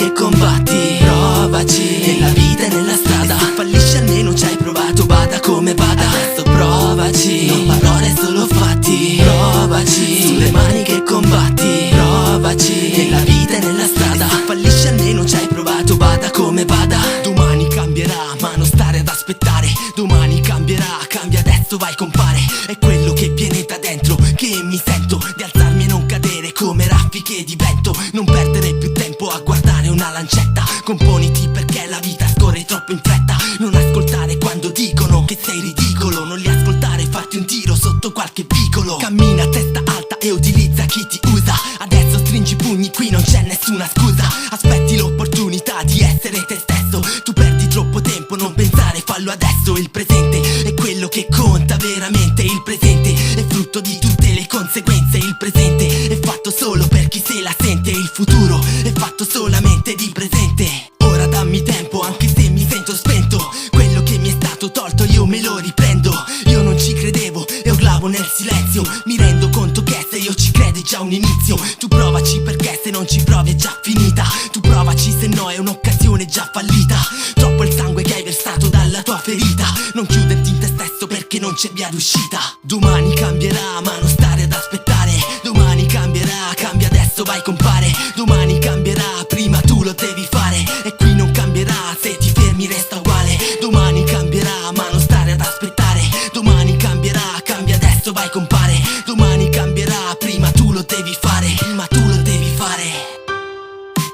che combatti, provaci, nella vita e nella strada. Se fallisci almeno ci hai provato, vada come vada. Adesso provaci, non parole solo fatti, provaci, sulle mani che combatti, provaci, nella vita e nella strada. Se fallisci almeno ci hai provato, vada come vada. Domani cambierà, ma non stare ad aspettare. Domani cambierà, cambia adesso, vai compare. È quello che viene da dentro, che mi sento di alzarmi e non cadere come raffiche di vento. Non perdere più tempo a guardare una lancetta. Componiti perché la vita scorre troppo in fretta. Non ascoltare quando dicono che sei ridicolo. Non li ascoltare, farti un tiro sotto qualche vicolo. Cammina a testa alta e utilizza chi ti usa. Adesso stringi i pugni, qui non c'è nessuna scusa. Aspetti l'opportunità di essere te stesso. Tu perdi troppo tempo, non pensare, fallo adesso. Il presente è quello che conta veramente. Il presente è frutto di tutte le conseguenze. Il presente è fatto solo per chi se la sente. Il futuro è fatto solamente di presente. Ora dammi tempo, anche se mi sento spento. Quello che mi è stato tolto io me lo riprendo. Io non ci credevo e urlavo nel silenzio. Mi rendo conto che se io ci credo è già un inizio. Tu provaci perché se non ci provi è già finita. Tu provaci se no è un'occasione già fallita. Troppo il sangue che hai versato dalla tua ferita. Non chiuderti in te stesso perché non c'è via d'uscita. Domani cambierà, ma non stare ad aspettare. Domani cambierà, cambia adesso, vai compare. Domani cambierà, prima tu lo devi fare. E qui non cambierà, se ti fermi resta uguale. Domani cambierà, ma non stare ad aspettare. Domani cambierà, cambia adesso, vai compare. Domani cambierà, prima tu lo devi fare. Prima tu lo devi fare.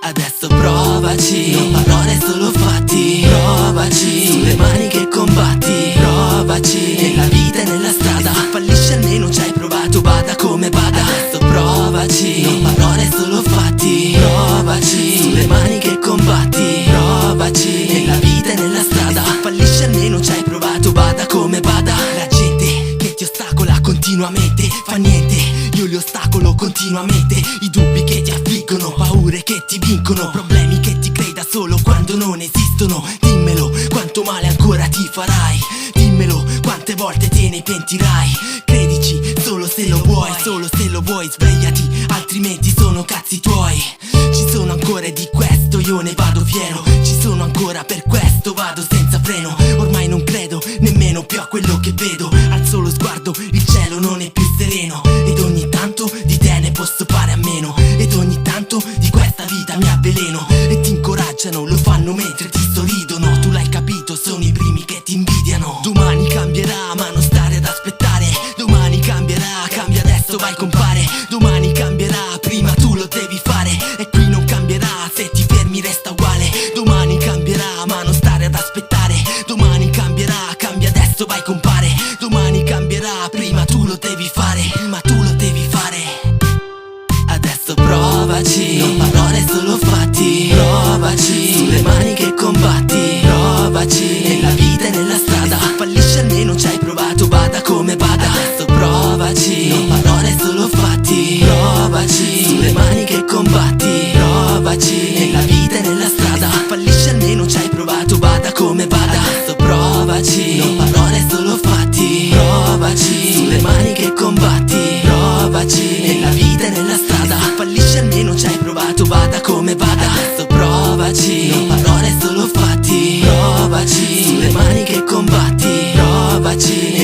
Adesso provaci, non parole solo fatti, provaci, sulle mani che combatti, provaci, nella vita e nella strada. Se fallisci almeno ci hai provato, vada come vada. Adesso provaci, non parole solo fatti, provaci, sulle mani che combatti, provaci, nella vita e nella strada. Se fallisci almeno ci hai provato, vada come vada. La gente che ti ostacola continuamente fa niente, io li ostacolo continuamente. I dubbi che ti affliggono, paure che ti vincono, problemi che ti crei da solo quando non esistono. Dimmelo, quanto male ancora ti farai. Dimmelo, quante volte te ne pentirai. Credici, solo se lo vuoi, solo se lo vuoi. Svegliati, altrimenti sono cazzi tuoi. Ci sono ancora e di questo io ne vado fiero. Ci sono ancora, per questo vado senza freno. Ormai non credo nemmeno più a quello che vedo. Alzo lo sguardo, il cielo non è più sereno. Ed ogni tanto di te ne posso fare a meno. Ed ogni tanto di questa vita mi avveleno. E ti incoraggiano, lo fanno mentre ti sorridono. Tu l'hai capito, sono i primi che ti invidiano. Domani cambierà, ma non stare ad aspettare. Domani cambierà, cambia adesso, vai compare. Domani cambierà, prima tu lo devi fare. E qui non cambierà, se ti fermi resta uguale. Domani cambierà, ma non stare ad aspettare. Domani cambierà, cambia adesso, vai compare. Domani cambierà, prima tu lo devi fare. Prima tu lo devi fare. Adesso provaci, non parole solo fatti, provaci, sulle mani che combatti, provaci, nella vita e nella strada. Se fallisci almeno ci hai provato, vada come vada. Adesso provaci, non parole solo fatti, provaci, sulle mani che combatti, provaci, nella vita e nella strada. Se fallisci almeno ci hai provato, vada come vada. Adesso provaci, non parole solo fatti, provaci, sulle mani che combatti, provaci, nella vita e nella strada. Se fallisci almeno ci hai provato, vada come vada. Adesso provaci, non parole solo fatti, provaci, sulle mani che combatti, provaci.